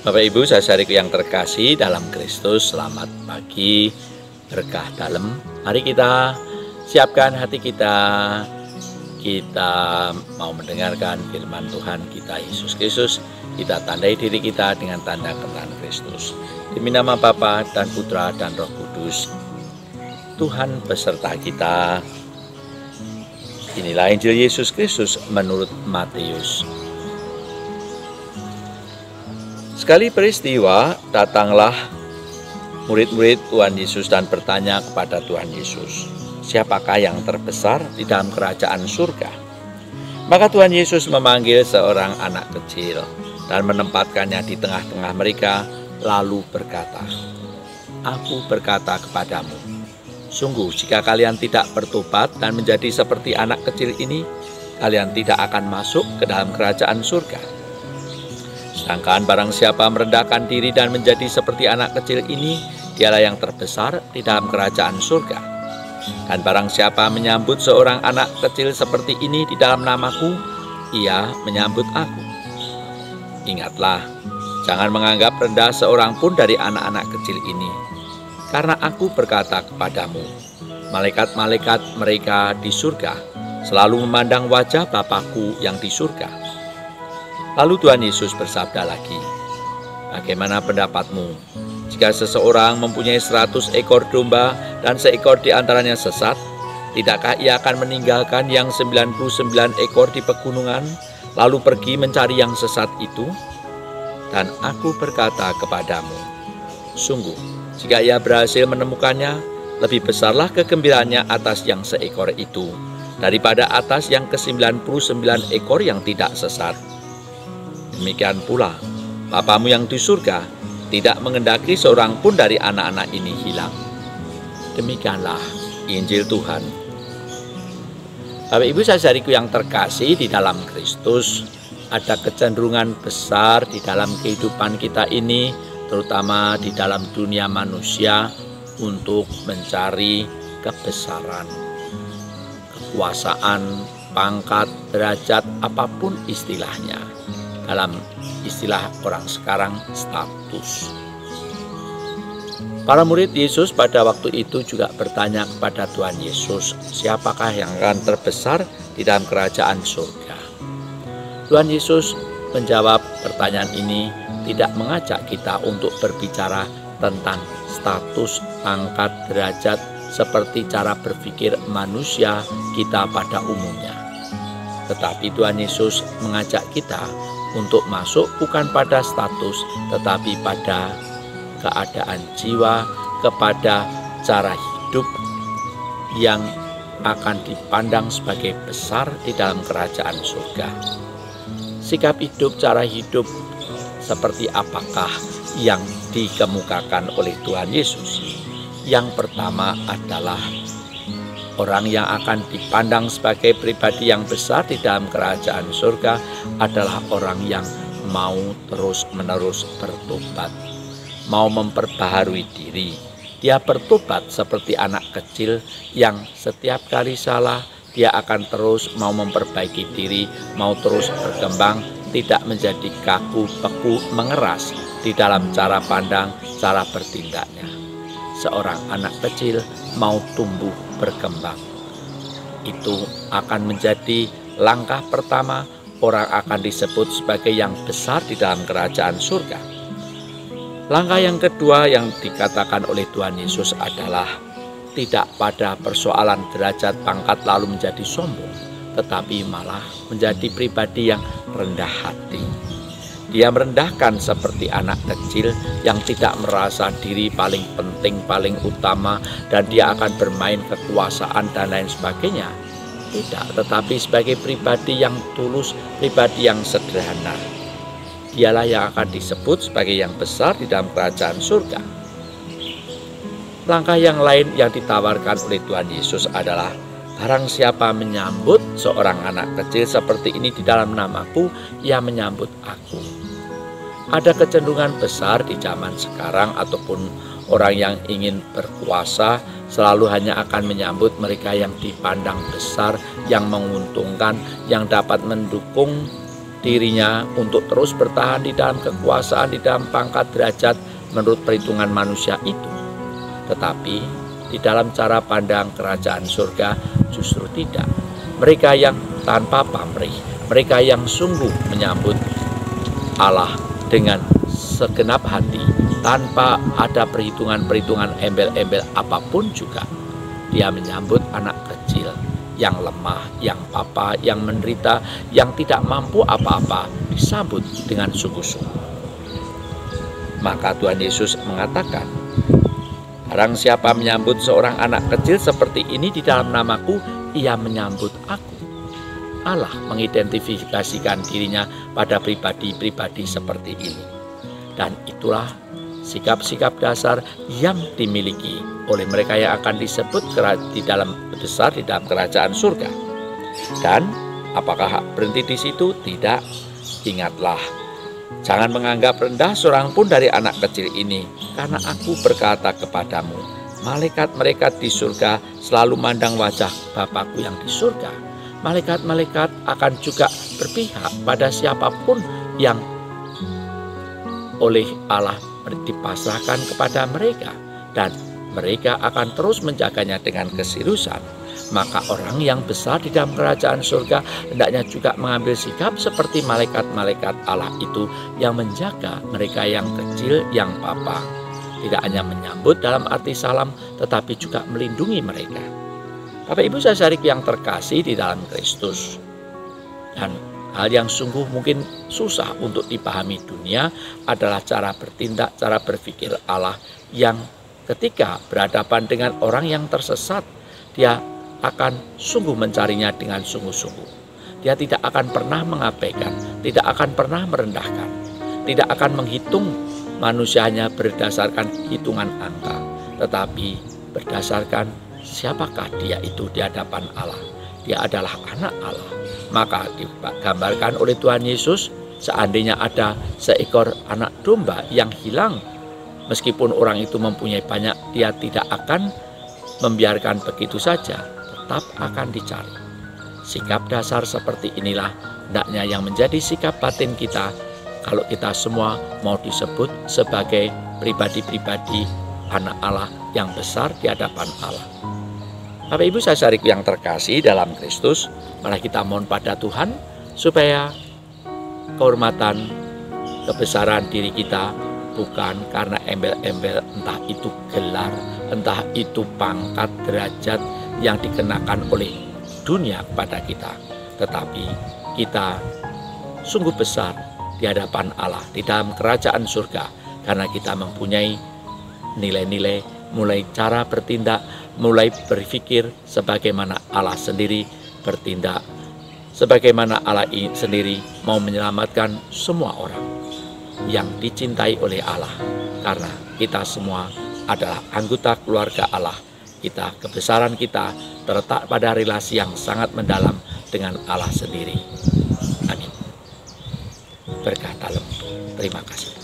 Bapak Ibu saudaraku yang terkasih dalam Kristus, selamat pagi, berkah dalam. Mari kita siapkan hati kita. Kita mau mendengarkan firman Tuhan kita Yesus Kristus. Kita tandai diri kita dengan tanda kebenaran Kristus. Demi nama Bapa dan Putra dan Roh Kudus, Tuhan beserta kita. Inilah Injil Yesus Kristus menurut Matius. Sekali peristiwa, datanglah murid-murid Tuhan Yesus dan bertanya kepada Tuhan Yesus, "Siapakah yang terbesar di dalam kerajaan surga?" Maka Tuhan Yesus memanggil seorang anak kecil dan menempatkannya di tengah-tengah mereka, lalu berkata, "Aku berkata kepadamu, sungguh jika kalian tidak bertobat dan menjadi seperti anak kecil ini, kalian tidak akan masuk ke dalam kerajaan surga. Sedangkan barang siapa merendahkan diri dan menjadi seperti anak kecil ini, dialah yang terbesar di dalam kerajaan surga. Dan barang siapa menyambut seorang anak kecil seperti ini di dalam namaku, ia menyambut aku. Ingatlah, jangan menganggap rendah seorang pun dari anak-anak kecil ini. Karena aku berkata kepadamu, malaikat-malaikat mereka di surga selalu memandang wajah Bapakku yang di surga." Lalu Tuhan Yesus bersabda lagi, "Bagaimana pendapatmu? Jika seseorang mempunyai 100 ekor domba dan seekor di antaranya sesat, tidakkah ia akan meninggalkan yang 99 ekor di pegunungan, lalu pergi mencari yang sesat itu? Dan aku berkata kepadamu, sungguh, jika ia berhasil menemukannya, lebih besarlah kegembiraannya atas yang seekor itu, daripada atas yang ke-99 ekor yang tidak sesat. Demikian pula, Bapamu yang di surga tidak mengendaki seorang pun dari anak-anak ini hilang." Demikianlah Injil Tuhan. Bapak Ibu saudariku yang terkasih di dalam Kristus, ada kecenderungan besar di dalam kehidupan kita ini, terutama di dalam dunia manusia, untuk mencari kebesaran, kekuasaan, pangkat, derajat, apapun istilahnya. Dalam istilah orang sekarang, status. Para murid Yesus pada waktu itu juga bertanya kepada Tuhan Yesus, "Siapakah yang akan terbesar di dalam kerajaan surga?" Tuhan Yesus menjawab pertanyaan ini, tidak mengajak kita untuk berbicara tentang status, pangkat, derajat seperti cara berpikir manusia kita pada umumnya. Tetapi Tuhan Yesus mengajak kita untuk masuk bukan pada status, tetapi pada keadaan jiwa, kepada cara hidup yang akan dipandang sebagai besar di dalam kerajaan surga. Sikap hidup, cara hidup seperti apakah yang dikemukakan oleh Tuhan Yesus? Yang pertama adalah orang yang akan dipandang sebagai pribadi yang besar di dalam kerajaan surga adalah orang yang mau terus-menerus bertobat, mau memperbaharui diri. Dia bertobat seperti anak kecil yang setiap kali salah, dia akan terus mau memperbaiki diri, mau terus berkembang, tidak menjadi kaku, beku, mengeras di dalam cara pandang, cara bertindaknya. Seorang anak kecil mau tumbuh berkembang. Itu akan menjadi langkah pertama, orang akan disebut sebagai yang besar di dalam kerajaan surga. Langkah yang kedua yang dikatakan oleh Tuhan Yesus adalah tidak pada persoalan derajat pangkat lalu menjadi sombong, tetapi malah menjadi pribadi yang rendah hati. Dia merendahkan seperti anak kecil yang tidak merasa diri paling penting, paling utama, dan dia akan bermain kekuasaan dan lain sebagainya. Tidak, tetapi sebagai pribadi yang tulus, pribadi yang sederhana. Dialah yang akan disebut sebagai yang besar di dalam kerajaan surga. Langkah yang lain yang ditawarkan oleh Tuhan Yesus adalah, barang siapa menyambut seorang anak kecil seperti ini di dalam namaku, ia menyambut aku. Ada kecenderungan besar di zaman sekarang ataupun orang yang ingin berkuasa selalu hanya akan menyambut mereka yang dipandang besar, yang menguntungkan, yang dapat mendukung dirinya untuk terus bertahan di dalam kekuasaan, di dalam pangkat derajat menurut perhitungan manusia itu. Tetapi di dalam cara pandang kerajaan surga justru tidak. Mereka yang tanpa pamrih, mereka yang sungguh menyambut Allah dengan segenap hati, tanpa ada perhitungan-perhitungan embel-embel apapun juga. Dia menyambut anak kecil yang lemah, yang papa, yang menderita, yang tidak mampu apa-apa, disambut dengan sungguh-sungguh. Maka Tuhan Yesus mengatakan, barang siapa menyambut seorang anak kecil seperti ini di dalam namaku, ia menyambut aku. Allah mengidentifikasikan dirinya pada pribadi-pribadi seperti ini. Dan itulah sikap-sikap dasar yang dimiliki oleh mereka yang akan disebut besar di dalam kerajaan surga. Dan apakah berhenti di situ? Tidak. Ingatlah, jangan menganggap rendah seorang pun dari anak kecil ini, karena aku berkata kepadamu, malaikat-malaikat di surga selalu mandang wajah Bapakku yang di surga. Malaikat-malaikat akan juga berpihak pada siapapun yang oleh Allah dipasrahkan kepada mereka, dan mereka akan terus menjaganya dengan keseriusan. Maka orang yang besar di dalam kerajaan surga hendaknya juga mengambil sikap seperti malaikat-malaikat Allah itu yang menjaga mereka yang kecil, yang papa. Tidak hanya menyambut dalam arti salam, tetapi juga melindungi mereka. Bapak Ibu saudaraku yang terkasih di dalam Kristus, dan hal yang sungguh mungkin susah untuk dipahami dunia adalah cara bertindak, cara berpikir Allah yang ketika berhadapan dengan orang yang tersesat, dia akan sungguh mencarinya dengan sungguh-sungguh. Dia tidak akan pernah mengabaikan, tidak akan pernah merendahkan, tidak akan menghitung manusianya berdasarkan hitungan angka, tetapi berdasarkan siapakah dia itu di hadapan Allah. Dia adalah anak Allah. Maka digambarkan oleh Tuhan Yesus, seandainya ada seekor anak domba yang hilang, meskipun orang itu mempunyai banyak, dia tidak akan membiarkan begitu saja, tetap akan dicari. Sikap dasar seperti inilah hendaknya yang menjadi sikap batin kita kalau kita semua mau disebut sebagai pribadi-pribadi anak Allah yang besar di hadapan Allah. Bapak Ibu saudaraku yang terkasih dalam Kristus, mari kita mohon pada Tuhan supaya kehormatan, kebesaran diri kita bukan karena embel-embel, entah itu gelar, entah itu pangkat, derajat yang dikenakan oleh dunia kepada kita, tetapi kita sungguh besar di hadapan Allah di dalam kerajaan surga karena kita mempunyai nilai-nilai, mulai cara bertindak, mulai berpikir sebagaimana Allah sendiri bertindak, sebagaimana Allah sendiri mau menyelamatkan semua orang yang dicintai oleh Allah, karena kita semua adalah anggota keluarga Allah. Kita, kebesaran kita terletak pada relasi yang sangat mendalam dengan Allah sendiri. Amin. Berkah dalam. Terima kasih.